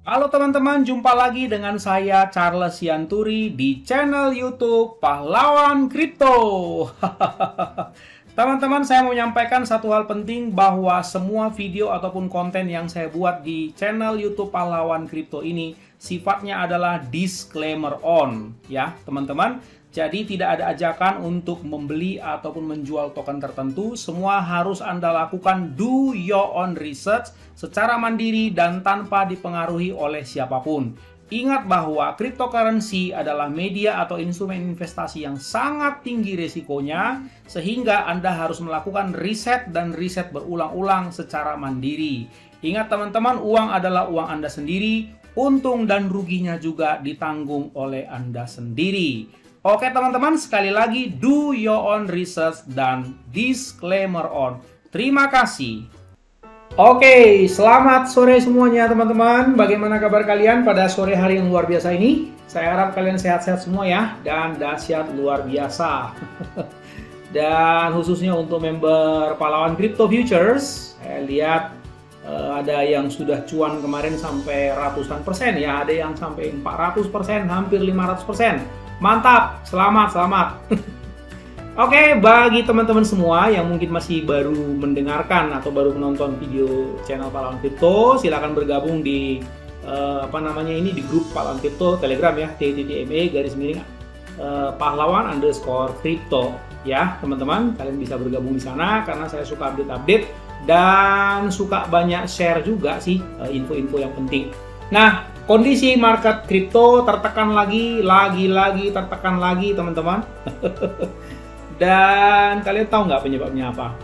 Halo teman-teman, jumpa lagi dengan saya Charles Sianturi di channel YouTube Pahlawan Kripto. Teman-teman, saya mau menyampaikan satu hal penting bahwa semua video ataupun konten yang saya buat di channel YouTube Pahlawan Kripto ini sifatnya adalah disclaimer on, ya teman-teman. Jadi tidak ada ajakan untuk membeli ataupun menjual token tertentu. Semua harus Anda lakukan do your own research secara mandiri dan tanpa dipengaruhi oleh siapapun. Ingat bahwa cryptocurrency adalah media atau instrumen investasi yang sangat tinggi risikonya, sehingga Anda harus melakukan riset dan riset berulang-ulang secara mandiri. Ingat teman-teman, uang adalah uang Anda sendiri, untung dan ruginya juga ditanggung oleh Anda sendiri. Oke teman-teman, sekali lagi do your own research dan disclaimer on. Terima kasih. Oke, selamat sore semuanya teman-teman. Bagaimana kabar kalian pada sore hari yang luar biasa ini? Saya harap kalian sehat-sehat semua ya, dan dahsyat luar biasa. Dan khususnya untuk member Pahlawan Crypto Futures, saya lihat ada yang sudah cuan kemarin sampai ratusan persen ya, ada yang sampai 400%, hampir 500%. Mantap, selamat. Oke, bagi teman-teman semua yang mungkin masih baru mendengarkan atau baru menonton video channel Pahlawan Kripto, silakan bergabung di di grup Pahlawan Kripto Telegram ya, t.me _pahlawan_kripto ya, teman-teman. Kalian bisa bergabung di sana karena saya suka update dan suka banyak share juga sih info-info yang penting. Nah, kondisi market kripto tertekan lagi tertekan lagi teman-teman. Dan kalian tahu nggak penyebabnya apa?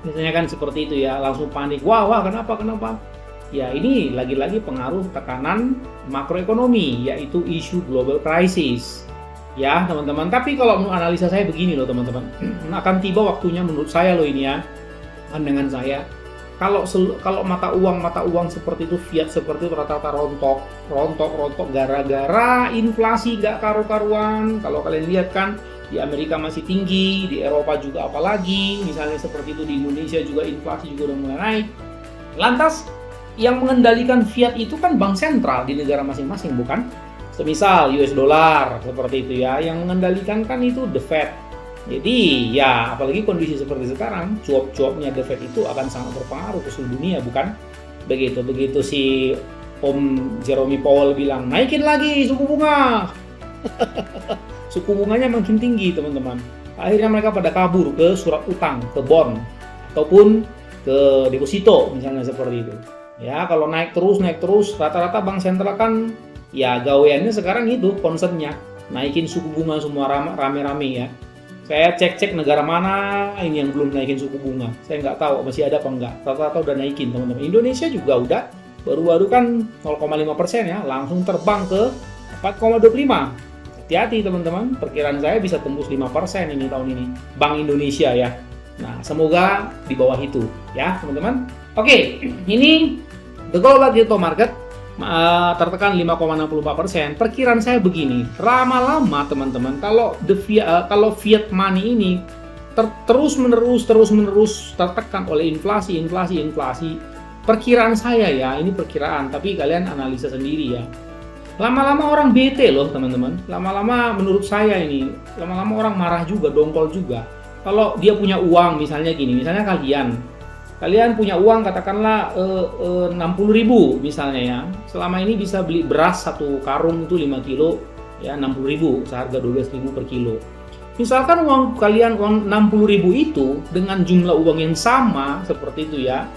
Biasanya kan seperti itu ya, langsung panik. Wah, kenapa? Ya ini lagi-lagi pengaruh tekanan makroekonomi, yaitu isu global crisis. Ya teman-teman, tapi kalau menurut analisa saya begini loh teman-teman. Akan tiba waktunya menurut saya loh ini ya, pandangan saya. Kalau mata uang seperti itu, fiat seperti itu rata-rata rontok gara-gara inflasi gak karu-karuan. Kalau kalian lihat kan di Amerika masih tinggi, di Eropa juga apalagi, misalnya seperti itu di Indonesia juga inflasi juga udah mulai naik. Lantas yang mengendalikan fiat itu kan bank sentral di negara masing-masing, bukan? Semisal US dollar seperti itu ya, yang mengendalikan kan itu the Fed. Jadi ya apalagi kondisi seperti sekarang, cuap-cuapnya The Fed itu akan sangat berpengaruh ke seluruh dunia, bukan? Begitu si Om Jerome Powell bilang naikin lagi suku bunga. Suku bunganya makin tinggi teman-teman. Akhirnya mereka pada kabur ke surat utang, ke bond, ataupun ke deposito misalnya seperti itu. Ya kalau naik terus, rata-rata bank sentral kan ya gaweannya sekarang itu concernnya naikin suku bunga semua rame-rame ya. Saya cek negara mana ini yang belum naikin suku bunga. Saya nggak tahu masih ada apa enggak. Rata-rata udah naikin teman-teman. Indonesia juga udah baru-baru kan 0,5% ya, langsung terbang ke 4,25. Hati-hati teman-teman, perkiraan saya bisa tembus 5% ini tahun ini. Bank Indonesia ya. Nah, semoga di bawah itu ya teman-teman. Oke, ini the global crypto market tertekan 5,64%. Perkiraan saya begini, lama-lama teman-teman, kalau fiat money ini terus menerus tertekan oleh inflasi. Perkiraan saya ya, ini perkiraan, tapi kalian analisa sendiri ya. Lama-lama orang bete loh teman-teman. Lama-lama menurut saya ini, lama-lama orang marah juga, dongkol juga. Kalau dia punya uang misalnya gini, misalnya kalian punya uang katakanlah 60.000 misalnya ya. Selama ini bisa beli beras satu karung itu 5 kilo ya 60.000, seharga 12.000 per kilo. Misalkan uang kalian 60.000 itu dengan jumlah uang yang sama seperti itu ya.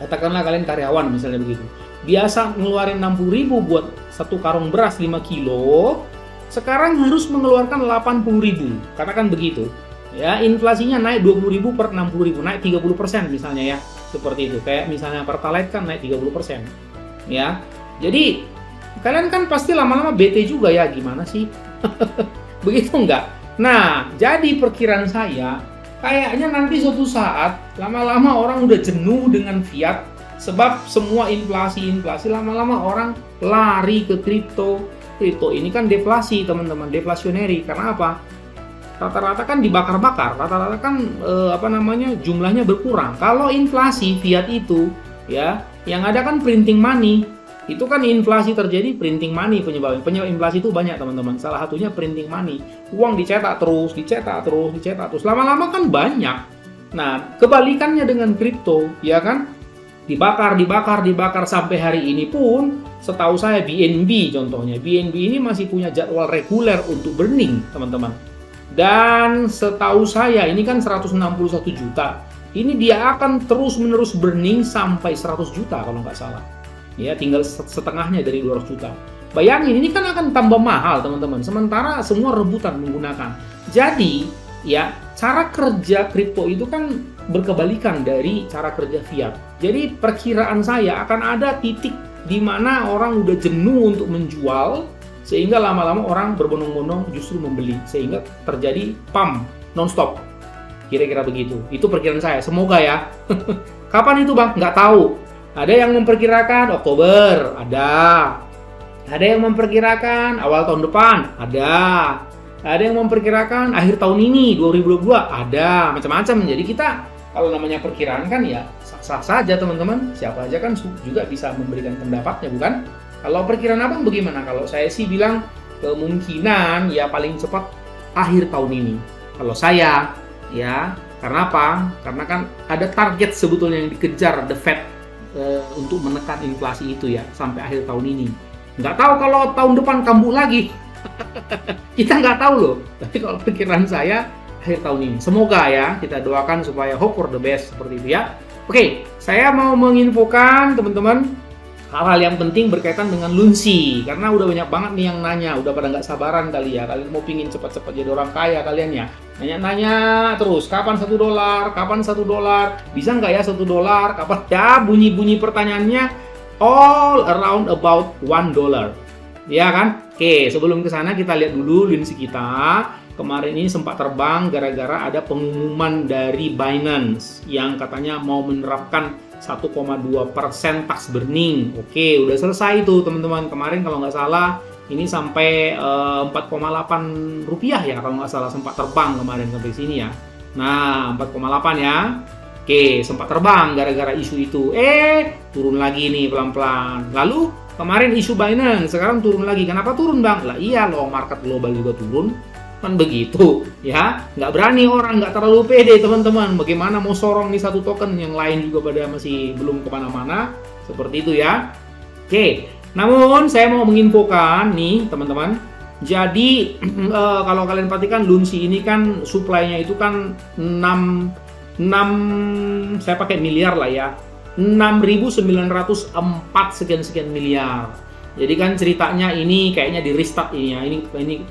Katakanlah kalian karyawan misalnya begitu. Biasa ngeluarin 60.000 buat satu karung beras 5 kilo, sekarang harus mengeluarkan 80.000. Katakan begitu. Ya, inflasinya naik 20.000 per 60.000, naik 30% misalnya ya. Seperti itu. Kayak misalnya Pertalite kan naik 30%. Ya. Jadi, kalian kan pasti lama-lama bete juga ya, gimana sih? Begitu enggak? Nah, jadi perkiraan saya, kayaknya nanti suatu saat lama-lama orang udah jenuh dengan fiat, sebab semua inflasi lama-lama orang lari ke kripto. Kripto ini kan deflasi, teman-teman, deflasionary. Karena apa? Rata-rata kan dibakar-bakar, rata-rata kan jumlahnya berkurang. Kalau inflasi fiat itu ya, yang ada kan printing money. Itu kan inflasi terjadi, printing money penyebabnya. Penyebab inflasi itu banyak teman-teman. Salah satunya printing money. Uang dicetak terus, dicetak terus, dicetak terus. Lama-lama kan banyak. Nah, kebalikannya dengan kripto, ya kan? Dibakar, dibakar, dibakar sampai hari ini pun, setahu saya BNB contohnya. BNB ini masih punya jadwal reguler untuk burning, teman-teman. Dan setahu saya ini kan 161 juta. Ini dia akan terus-menerus burning sampai 100 juta kalau nggak salah. Ya, tinggal setengahnya dari 200 juta. Bayangin, ini kan akan tambah mahal, teman-teman. Sementara semua rebutan menggunakan. Jadi, ya, cara kerja kripto itu kan berkebalikan dari cara kerja fiat. Jadi, perkiraan saya akan ada titik di mana orang udah jenuh untuk menjual, sehingga lama-lama orang berbondong-bondong justru membeli. Sehingga terjadi pump non-stop. Kira-kira begitu. Itu perkiraan saya. Semoga ya. Kapan itu, Bang? Nggak tahu. Ada yang memperkirakan Oktober, ada. Ada yang memperkirakan awal tahun depan, ada. Ada yang memperkirakan akhir tahun ini, 2022, ada. Macam-macam. Jadi kita, kalau namanya perkiraan kan ya sah-sah saja teman-teman. Siapa aja kan juga bisa memberikan pendapatnya, bukan? Kalau perkiraan Abang bagaimana? Kalau saya sih bilang kemungkinan ya paling cepat akhir tahun ini. Kalau saya, ya, karena apa? Karena kan ada target sebetulnya yang dikejar The Fed untuk menekan inflasi itu ya sampai akhir tahun ini. Nggak tahu kalau tahun depan kambuh lagi. Kita nggak tahu loh. Tapi kalau pikiran saya akhir tahun ini. Semoga ya, kita doakan supaya hope for the best seperti itu ya. Oke, saya mau menginfokan teman-teman hal-hal yang penting berkaitan dengan Lunsi. Karena udah banyak banget nih yang nanya, udah pada nggak sabaran kali ya. Kalian mau pingin cepat-cepat jadi orang kaya kalian ya. Nanya-nanya terus, kapan $1? Kapan $1? Bisa nggak ya $1? Kapan? Ya, bunyi-bunyi pertanyaannya all around about $1. Ya kan? Oke, sebelum ke sana kita lihat dulu Lunsi kita. Kemarin ini sempat terbang gara-gara ada pengumuman dari Binance yang katanya mau menerapkan 1,2% tax burning. Oke, udah selesai itu teman-teman. Kemarin kalau nggak salah ini sampai 4,8 rupiah ya kalau nggak salah, sempat terbang kemarin sampai sini ya. Nah, 4,8 ya. Oke, sempat terbang gara-gara isu itu. Turun lagi nih pelan-pelan. Lalu kemarin isu Binance, sekarang turun lagi. Kenapa turun, Bang? Lah iya loh, market global juga turun. Kan begitu ya. Nggak berani orang, nggak terlalu pede teman-teman. Bagaimana mau sorong nih satu token, yang lain juga pada masih belum kemana-mana. Seperti itu ya. Oke. Namun saya mau menginfokan nih teman-teman. Jadi kalau kalian perhatikan Lunsi ini kan supply-nya itu kan 6 saya pakai miliar lah ya. 6.904 sekian miliar. Jadi kan ceritanya ini kayaknya di restart ini ya.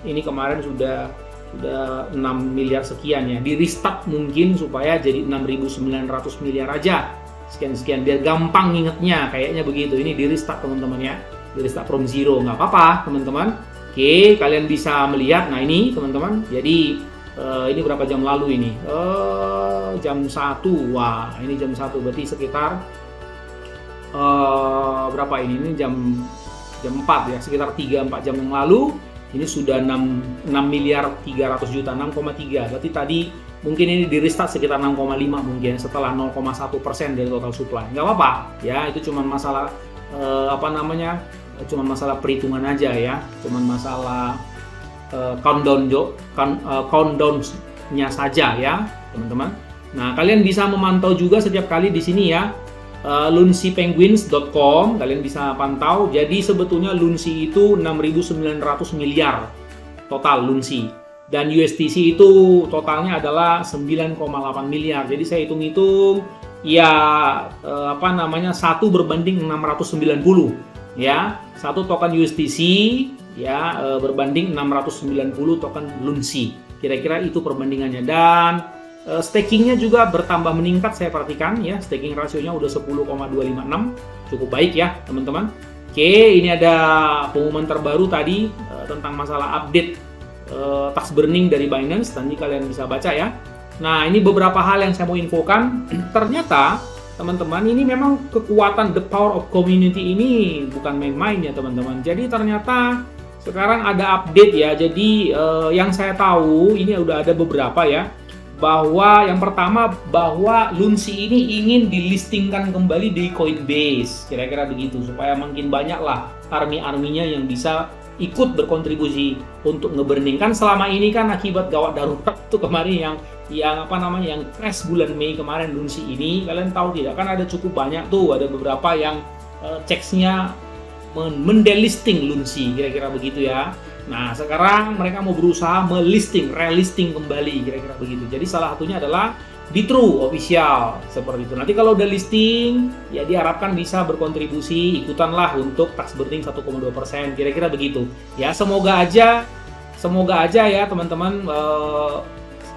Ini kemarin sudah 6 miliar sekian ya. Di restart mungkin supaya jadi 6.900 miliar aja. Sekian biar gampang ngingetnya, kayaknya begitu. Ini di restart teman-teman ya, di restart from zero, nggak apa-apa teman-teman. Oke, kalian bisa melihat. Nah ini teman-teman, jadi ini berapa jam lalu ini? Jam 1. Wah, ini jam 1 berarti sekitar berapa ini? Ini jam 4 ya, sekitar 3-4 jam yang lalu. Ini sudah 6 miliar 300 juta, 6,3. Berarti tadi mungkin ini di restart sekitar 6,5 mungkin setelah 0,1% dari total supply. Nggak apa-apa ya, itu cuma masalah cuma masalah perhitungan aja ya, cuma masalah countdown-nya saja ya teman-teman. Nah, kalian bisa memantau juga setiap kali di sini ya, lunsipenguins.com, kalian bisa pantau. Jadi sebetulnya Lunsi itu 6.900 miliar total Lunsi. Dan USDC itu totalnya adalah 9,8 miliar. Jadi saya hitung-hitung ya satu berbanding 690 ya. Satu token USDC ya berbanding 690 token Lunsi. Kira-kira itu perbandingannya. Dan stakingnya juga bertambah meningkat, saya perhatikan ya. Staking rasionya udah 10,256. Cukup baik ya teman-teman. Oke, ini ada pengumuman terbaru tadi tentang masalah update tax burning dari Binance, nanti kalian bisa baca ya. Nah, ini beberapa hal yang saya mau infokan. Ternyata teman-teman, ini memang kekuatan the power of community ini bukan main-main ya teman-teman. Jadi ternyata sekarang ada update ya. Jadi yang saya tahu ini udah ada beberapa ya. bahwa yang pertama bahwa Lunsi ini ingin dilistingkan kembali di Coinbase, kira-kira begitu, supaya makin banyak lah army-arminya yang bisa ikut berkontribusi untuk nge-burning. Kan selama ini kan akibat gawat darurat itu kemarin yang apa namanya yang crash bulan Mei kemarin Lunsi ini, kalian tahu tidak kan ada cukup banyak tuh, ada beberapa yang checksnya mendelisting Lunsi, kira-kira begitu ya. Nah, sekarang mereka mau berusaha relisting kembali, kira-kira begitu. Jadi salah satunya adalah Bitrue official, seperti itu. Nanti kalau udah listing, ya diharapkan bisa berkontribusi, ikutanlah untuk tax burning 1,2%, kira-kira begitu. Ya, semoga aja ya teman-teman,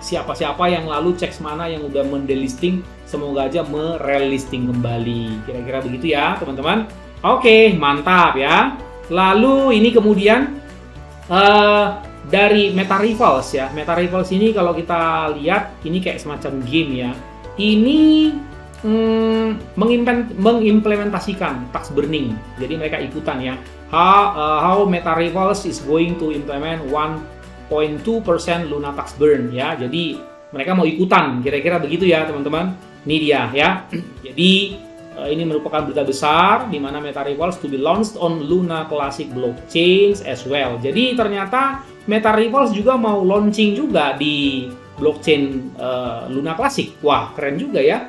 siapa-siapa yang lalu cek mana yang udah mendelisting, semoga aja merelisting kembali, kira-kira begitu ya teman-teman. Oke, mantap ya. Lalu ini kemudian dari Meta Rivals ya. Meta Rivals ini kalau kita lihat ini kayak semacam game ya. Ini mengimplementasikan tax burning. Jadi mereka ikutan ya. How Meta Rivals is going to implement 1.2% Luna tax burn ya. Jadi mereka mau ikutan, kira-kira begitu ya teman-teman. Ini dia ya. Jadi ini merupakan berita besar di mana Meta Rivals to be launched on Luna Classic blockchain as well. Jadi ternyata Meta Rivals juga mau launching juga di blockchain Luna Classic. Wah, keren juga ya.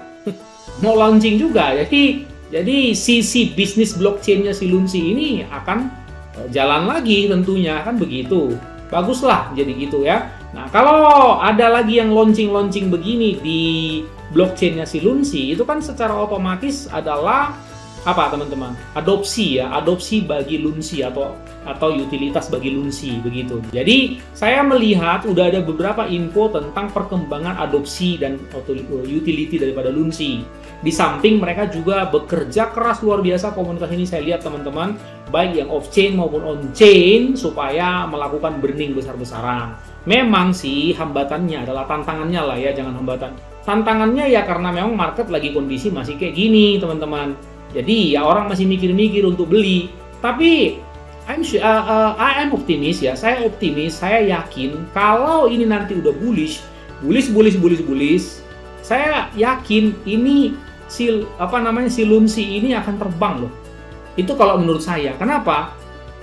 Mau launching juga. Jadi sisi bisnis blockchainnya si Lunsi ini akan jalan lagi tentunya, kan begitu. Baguslah jadi gitu ya. Nah, kalau ada lagi yang launching begini di blockchainnya si Lunsi, itu kan secara otomatis adalah apa teman-teman? Adopsi bagi Lunsi atau utilitas bagi Lunsi begitu. Jadi saya melihat udah ada beberapa info tentang perkembangan adopsi dan utility daripada Lunsi. Di samping mereka juga bekerja keras luar biasa komunitas ini, saya lihat teman-teman, baik yang off chain maupun on chain, supaya melakukan burning besar-besaran. Memang sih hambatannya adalah tantangannya lah ya, jangan hambatan. Tantangannya ya karena memang market lagi kondisi masih kayak gini teman-teman. Jadi ya orang masih mikir-mikir untuk beli. Tapi I am optimis ya, saya optimis, saya yakin kalau ini nanti udah bullish, saya yakin ini si Lunsi ini akan terbang loh. Itu kalau menurut saya. Kenapa?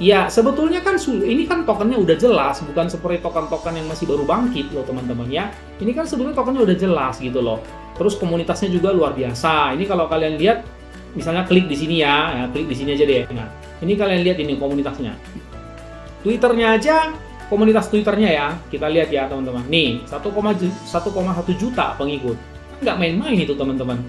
Ya sebetulnya kan ini kan tokennya udah jelas, bukan seperti token-token yang masih baru bangkit loh teman-teman ya. Ini kan sebetulnya tokennya udah jelas gitu loh. Terus komunitasnya juga luar biasa. Ini kalau kalian lihat, misalnya klik di sini ya, klik di sini aja deh. Nah, ini kalian lihat ini komunitasnya. Twitternya aja, komunitas Twitternya ya, kita lihat ya teman-teman. Nih 1,1 juta pengikut. Nggak main-main itu teman-teman.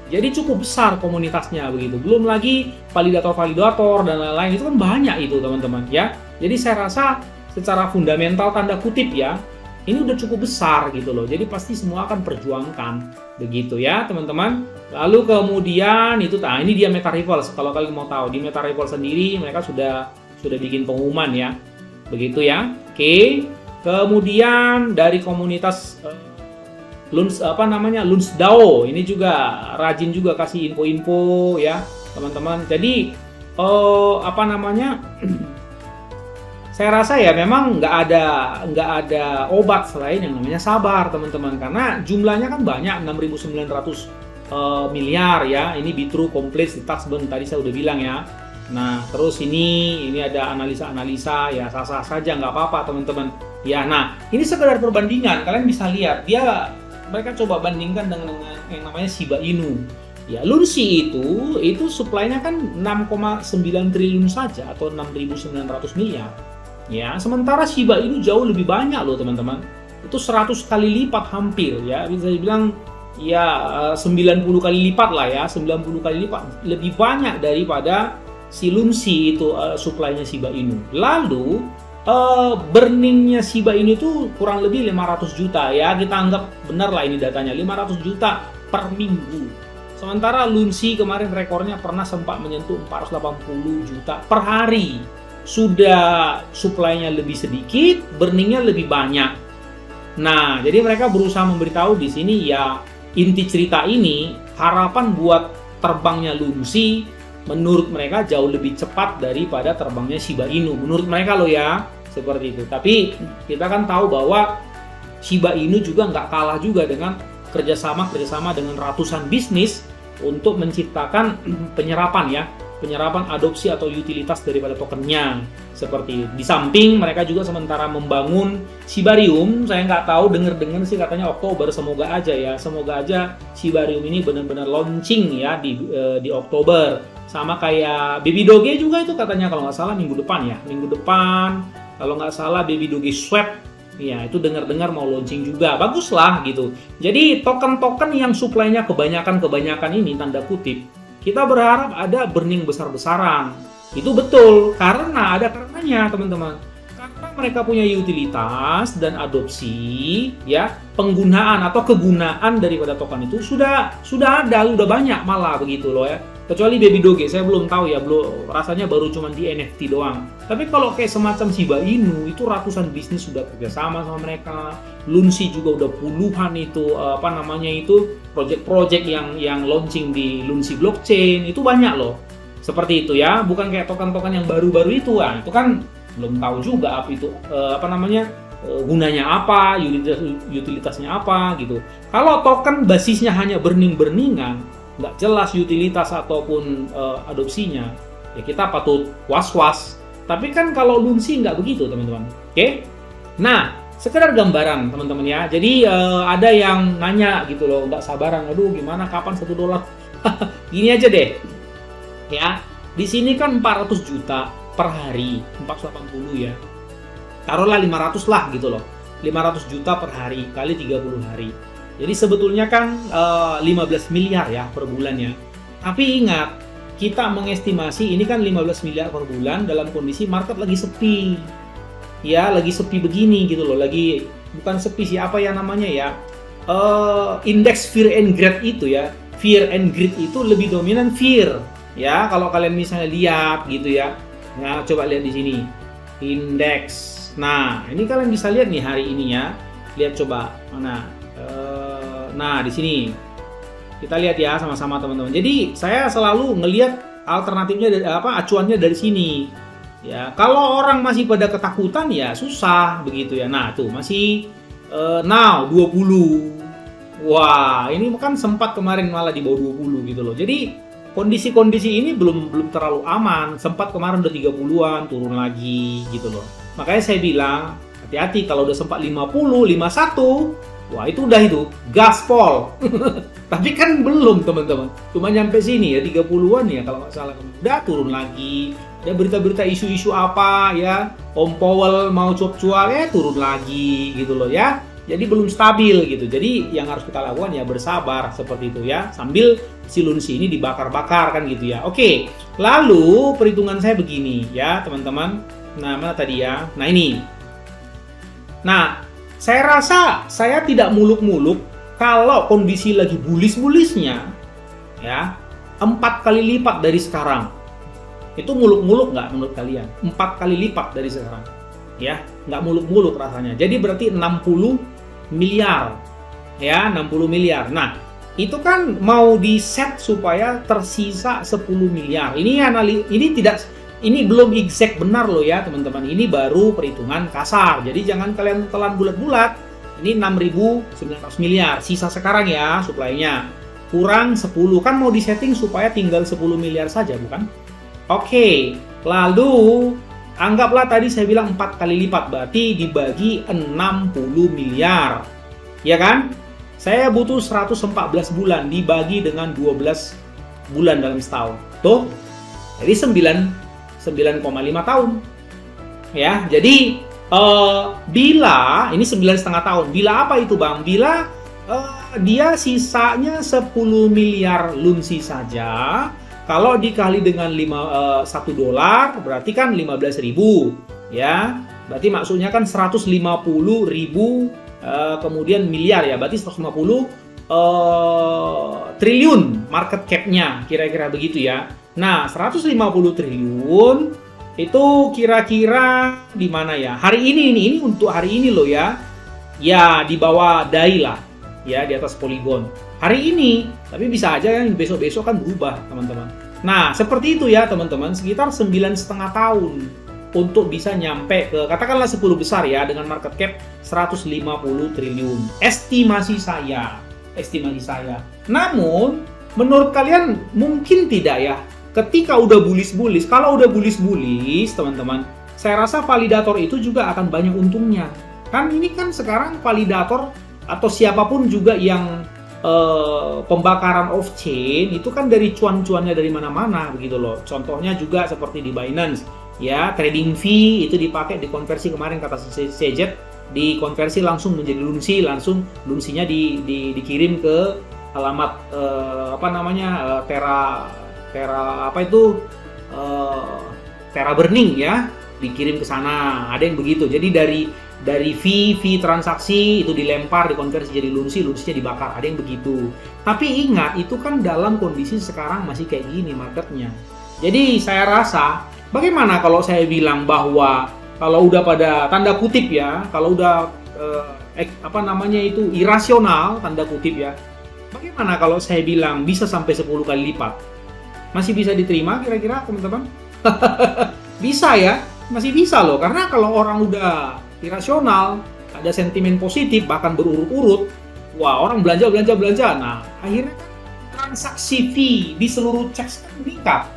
Jadi cukup besar komunitasnya begitu. Belum lagi validator dan lain-lain, itu kan banyak itu teman-teman ya. Jadi saya rasa secara fundamental tanda kutip ya, ini udah cukup besar gitu loh. Jadi pasti semua akan perjuangkan begitu ya teman-teman. Lalu kemudian ini dia Meta Rivals. Kalau kalian mau tahu di Meta Rivals sendiri mereka sudah bikin pengumuman ya. Begitu ya. Oke. Kemudian dari komunitas LunsDAO ini juga rajin juga kasih info-info ya teman-teman. Jadi saya rasa ya memang nggak ada obat selain yang namanya sabar teman-teman, karena jumlahnya kan banyak 6.900 miliar ya. Ini Bitrue complete di tax burn tadi saya udah bilang ya. Nah terus ini ada analisa ya, sah-sah saja nggak apa-apa teman-teman ya. Nah ini sekedar perbandingan, kalian bisa lihat mereka coba bandingkan dengan yang namanya Shiba Inu. Ya, Lunsi itu supply-nya kan 6,9 triliun saja atau 6.900 miliar. Ya, sementara Shiba Inu jauh lebih banyak loh, teman-teman. Itu 100 kali lipat hampir ya. Bisa dibilang ya 90 kali lipat lah ya, 90 kali lipat lebih banyak daripada si Lunsi itu supply-nya Shiba Inu. Lalu burningnya Shiba Inu itu kurang lebih 500 juta ya, kita anggap benar lah ini datanya, 500 juta per minggu. Sementara Lunsi kemarin rekornya pernah sempat menyentuh 480 juta per hari. Sudah supply-nya lebih sedikit, burningnya lebih banyak. Nah, jadi mereka berusaha memberitahu di sini ya, inti cerita ini harapan buat terbangnya Lunsi menurut mereka jauh lebih cepat daripada terbangnya Shiba Inu. Menurut mereka loh ya, seperti itu. Tapi kita kan tahu bahwa Shiba Inu juga nggak kalah juga dengan kerjasama dengan ratusan bisnis untuk menciptakan penyerapan adopsi atau utilitas daripada tokennya. Seperti di samping mereka juga sementara membangun Shibarium. Saya nggak tahu, dengar sih katanya Oktober, semoga aja Shibarium ini benar-benar launching ya di Oktober. Sama kayak Baby Doge juga itu katanya kalau nggak salah minggu depan kalau nggak salah Baby Doge Swap. Ya, itu dengar-dengar mau launching juga. Baguslah gitu. Jadi token-token yang suplainya kebanyakan ini tanda kutip, kita berharap ada burning besar-besaran. Itu betul, karena ada karenanya teman-teman. Karena mereka punya utilitas dan adopsi, ya, penggunaan atau kegunaan daripada token itu sudah banyak malah begitu loh ya. Kecuali Baby Doge, saya belum tahu ya, rasanya baru cuma di NFT doang. Tapi kalau kayak semacam Shiba Inu, itu ratusan bisnis sudah kerjasama sama mereka. Lunsi juga udah puluhan itu, project-project yang launching di Lunsi Blockchain, itu banyak loh. Seperti itu ya, bukan kayak token-token yang baru-baru itu, itu kan belum tahu juga gunanya apa, utilitasnya apa gitu. Kalau token basisnya hanya burning-burningan, nggak jelas utilitas ataupun adopsinya, ya kita patut was-was. Tapi kan kalau Lunsi nggak begitu teman-teman. Oke? Nah, sekedar gambaran teman-teman ya. Jadi ada yang nanya gitu loh, nggak sabaran, aduh gimana kapan $1? Gini aja deh. Ya, di sini kan 400 juta per hari, 480 ya. Taruhlah 500 lah gitu loh. 500 juta per hari kali 30 hari. Jadi sebetulnya kan 15 miliar ya per bulannya. Tapi ingat, kita mengestimasi ini kan 15 miliar per bulan dalam kondisi market lagi sepi. Ya, lagi sepi begini gitu loh. Lagi bukan sepi sih, apa ya namanya ya? Indeks fear and greed itu ya. Fear and greed itu lebih dominan fear. Ya, kalau kalian misalnya lihat gitu ya. Nah, coba lihat di sini. Indeks. Nah, ini kalian bisa lihat nih hari ini ya. Lihat coba mana? Nah, di sini kita lihat ya sama-sama teman-teman. Jadi saya selalu ngelihat alternatifnya acuannya dari sini. Ya, kalau orang masih pada ketakutan ya susah begitu ya. Nah, tuh masih now 20. Wah, ini kan sempat kemarin malah di bawah 20 gitu loh. Jadi kondisi-kondisi ini belum terlalu aman. Sempat kemarin udah 30-an, turun lagi gitu loh. Makanya saya bilang hati-hati kalau udah sempat 50, 51. Wah, itu udah gaspol. Tapi kan belum teman-teman. Cuma nyampe sini ya 30-an ya kalau nggak salah. Udah turun lagi. Ada berita-berita isu-isu apa ya. Om Powell mau cuap-cuap ya turun lagi gitu loh ya. Jadi belum stabil gitu. Jadi yang harus kita lakukan ya bersabar seperti itu ya. Sambil si Lunsi ini dibakar-bakar kan gitu ya. Oke. Lalu perhitungan saya begini ya teman-teman. Nah, mana tadi ya? Nah, ini. Nah, saya rasa saya tidak muluk-muluk kalau kondisi lagi bullish-bullishnya ya 4 kali lipat dari sekarang. Itu muluk-muluk nggak menurut kalian? 4 kali lipat dari sekarang. Ya, nggak muluk-muluk rasanya. Jadi berarti 60 miliar. Ya, 60 miliar. Nah, itu kan mau di-set supaya tersisa 10 miliar. Ini belum exact benar loh ya teman-teman. Ini baru perhitungan kasar. Jadi jangan kalian telan bulat-bulat. Ini 6.900 miliar. Sisa sekarang ya suplainya. Kurang 10. Kan mau disetting supaya tinggal 10 miliar saja bukan? Oke. Lalu anggaplah tadi saya bilang 4 kali lipat. Berarti dibagi 60 miliar. Ya kan? Saya butuh 114 bulan dibagi dengan 12 bulan dalam setahun. Tuh. Jadi 9,5 tahun ya. Jadi bila ini 9,5 tahun, bila apa itu Bang? Bila dia sisanya 10 miliar Lunsi saja, kalau dikali dengan $1 berarti kan 15.000 ya. Berarti maksudnya kan 150.000 kemudian miliar ya, berarti 150 triliun market cap-nya, kira-kira begitu ya. Nah, 150 triliun itu kira-kira di mana ya? Hari ini untuk hari ini loh ya. Ya, di bawah DAI lah. Ya, di atas Polygon. Hari ini, tapi bisa aja yang besok-besok kan berubah, teman-teman. Nah, seperti itu ya, teman-teman. Sekitar 9,5 tahun. untuk bisa nyampe ke katakanlah 10 besar ya, dengan market cap 150 triliun. Estimasi saya. Namun, menurut kalian mungkin tidak ya? Ketika udah bullish, kalau udah bullish, teman-teman, saya rasa validator itu juga akan banyak untungnya. Kan ini kan sekarang validator atau siapapun juga yang pembakaran off chain itu kan dari cuan-cuannya dari mana-mana begitu loh. Contohnya juga seperti di Binance ya, trading fee itu dipakai dikonversi kemarin kata CZ, dikonversi langsung menjadi lunsi, langsung lunsinya dikirim ke alamat Terra Burning ya, dikirim ke sana. Ada yang begitu. Jadi dari fee transaksi itu dilempar, dikonversi jadi lunsinya dibakar. Ada yang begitu. Tapi ingat, itu kan dalam kondisi sekarang masih kayak gini marketnya. Jadi saya rasa, bagaimana kalau saya bilang bahwa kalau udah pada tanda kutip ya, kalau udah irasional tanda kutip ya, bagaimana kalau saya bilang bisa sampai 10 kali lipat? Masih bisa diterima kira-kira teman-teman? Bisa ya, masih bisa loh. Karena kalau orang udah irasional, ada sentimen positif, bahkan berurut-urut, wah orang belanja. Nah, akhirnya transaksi fee di seluruh checks kan meningkat.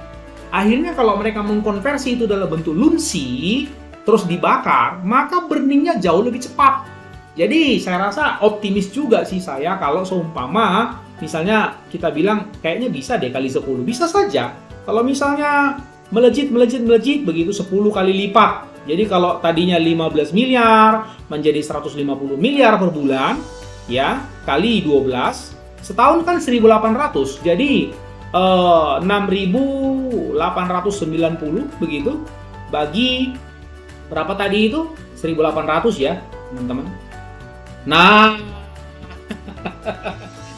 Akhirnya kalau mereka mengkonversi itu dalam bentuk lunsi, terus dibakar, maka burningnya jauh lebih cepat. Jadi saya rasa optimis juga sih saya kalau seumpama misalnya kita bilang kayaknya bisa deh kali 10, bisa saja. Kalau misalnya melejit begitu 10 kali lipat. Jadi kalau tadinya 15 miliar menjadi 150 miliar per bulan ya, kali 12, setahun kan 1.800. Jadi 6.890 begitu bagi berapa tadi itu? 1.800 ya, teman-teman. Nah,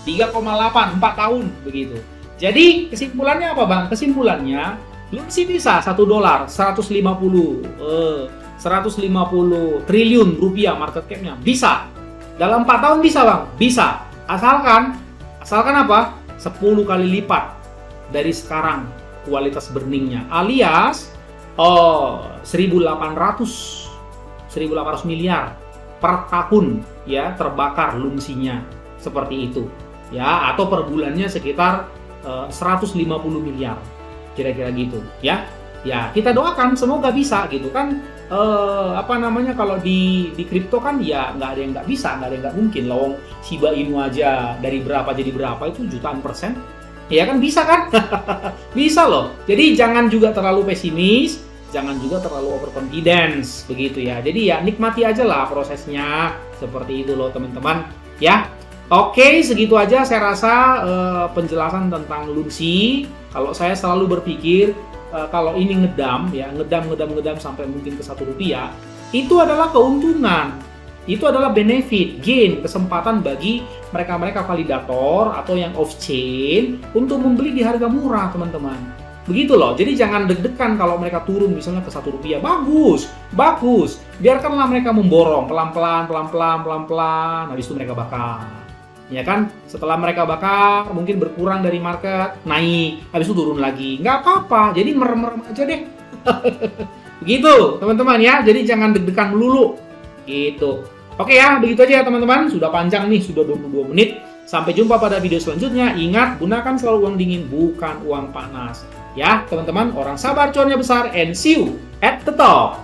3,8 4 tahun begitu. Jadi kesimpulannya apa, Bang? Kesimpulannya lunsi bisa $1 150 triliun rupiah market cap-nya. Bisa. Dalam 4 tahun bisa, Bang? Bisa. Asalkan apa? 10 kali lipat dari sekarang kualitas burningnya. Alias 1.800 miliar per tahun ya terbakar lunsinya. Seperti itu. Ya, atau per bulannya sekitar 150 miliar. Kira-kira gitu ya. Ya, kita doakan semoga bisa gitu kan. Kalau di kripto kan ya nggak ada yang nggak bisa, nggak ada yang nggak mungkin. Lawang Shiba Inu aja dari berapa jadi berapa itu jutaan %. Ya kan bisa kan? Bisa loh. Jadi jangan juga terlalu pesimis, jangan juga terlalu overconfidence begitu ya. Jadi ya nikmati aja lah prosesnya seperti itu loh teman-teman ya. Oke, segitu aja saya rasa penjelasan tentang lunsi. Kalau saya selalu berpikir kalau ini ngedam sampai mungkin ke Rp1, itu adalah keuntungan. Itu adalah benefit, gain, kesempatan bagi mereka-mereka validator atau yang off-chain untuk membeli di harga murah, teman-teman. Begitu loh, jadi jangan deg-degan kalau mereka turun misalnya ke Rp1. Bagus. Biarkanlah mereka memborong pelan-pelan, habis itu mereka bakar. Ya kan, setelah mereka bakar mungkin berkurang dari market, naik, habis itu turun lagi, nggak apa-apa, jadi merem-merem aja deh. Begitu teman-teman ya, jadi jangan deg-degan melulu gitu. Oke ya, begitu aja ya teman-teman, sudah panjang nih, sudah 22 menit. Sampai jumpa pada video selanjutnya. Ingat, gunakan selalu uang dingin, bukan uang panas ya teman-teman. Orang sabar cuannya besar, and see you at the top.